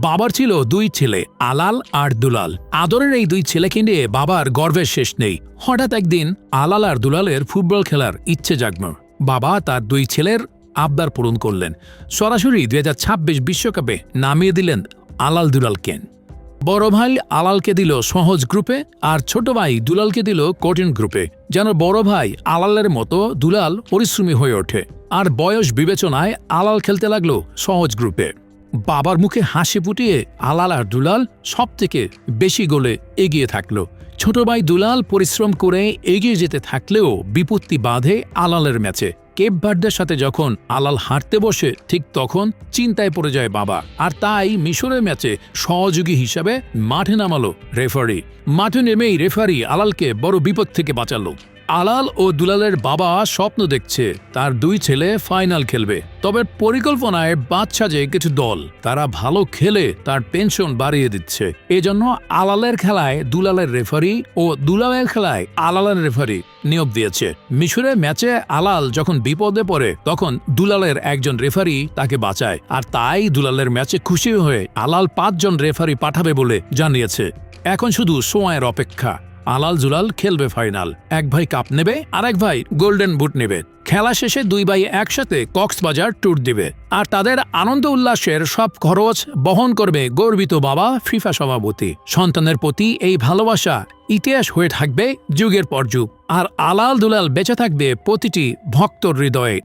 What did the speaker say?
বাবার ছিল দুই ছেলে, আলাল আর দুলাল। আদরের এই দুই ছেলেকে নিয়ে বাবার গর্বের শেষ নেই। হঠাৎ একদিন আলাল আর দুলালের ফুটবল খেলার ইচ্ছে জাগল। বাবা তার দুই ছেলের আবদার পূরণ করলেন। সরাসরি 2026 বিশ্বকাপে নামিয়ে দিলেন আলাল দুলালকে। বড় ভাই আলালকে দিল সহজ গ্রুপে, আর ছোট ভাই দুলালকে দিল কঠিন গ্রুপে, যেন বড় ভাই আলালের মতো দুলাল পরিশ্রমী হয়ে ওঠে। আর বয়স বিবেচনায় আলাল খেলতে লাগলো সহজ গ্রুপে। বাবার মুখে হাসি ফুটিয়ে আলাল আর দুলাল সবথেকে বেশি গোলে এগিয়ে থাকলো। ছোট ভাই দুলাল পরিশ্রম করে এগিয়ে যেতে থাকলেও বিপত্তি বাধে আলালের ম্যাচে। কেপ ভার্দের সাথে যখন আলাল হারতে বসে, ঠিক তখন চিন্তায় পড়ে যায় বাবা। আর তাই মিশরের ম্যাচে সহযোগী হিসাবে মাঠে নামালো রেফারি। মাঠে নেমেই রেফারি আলালকে বড় বিপদ থেকে বাঁচালো। আলাল ও দুলালের বাবা স্বপ্ন দেখছে তার দুই ছেলে ফাইনাল খেলবে, তবে পরিকল্পনায় বাদ সাজে কিছু দল। তারা ভালো খেলে তার পেনশন বাড়িয়ে দিচ্ছে। এজন্য আলালের খেলায় দুলালের রেফারি ও দুলালের খেলায় আলালের রেফারি নিয়োগ দিয়েছে। মিশরের ম্যাচে আলাল যখন বিপদে পড়ে, তখন দুলালের একজন রেফারি তাকে বাঁচায়। আর তাই দুলালের ম্যাচে খুশি হয়ে আলাল 5 জন রেফারি পাঠাবে বলে জানিয়েছে। এখন শুধু সময়ের অপেক্ষা। আলাল দুলাল খেলবে ফাইনাল। এক ভাই কাপ নেবে, আর এক ভাই গোল্ডেন বুট নেবে। খেলা শেষে দুই ভাই একসাথে কক্সবাজার ট্যুর দিবে। আর তাদের আনন্দ উল্লাসের সব খরচ বহন করবে গর্বিত বাবা ফিফা সভাপতি। সন্তানের প্রতি এই ভালোবাসা ইতিহাস হয়ে থাকবে যুগের পর যুগ। আর আলাল দুলাল বেঁচে থাকবে প্রতিটি ভক্তর হৃদয়ে।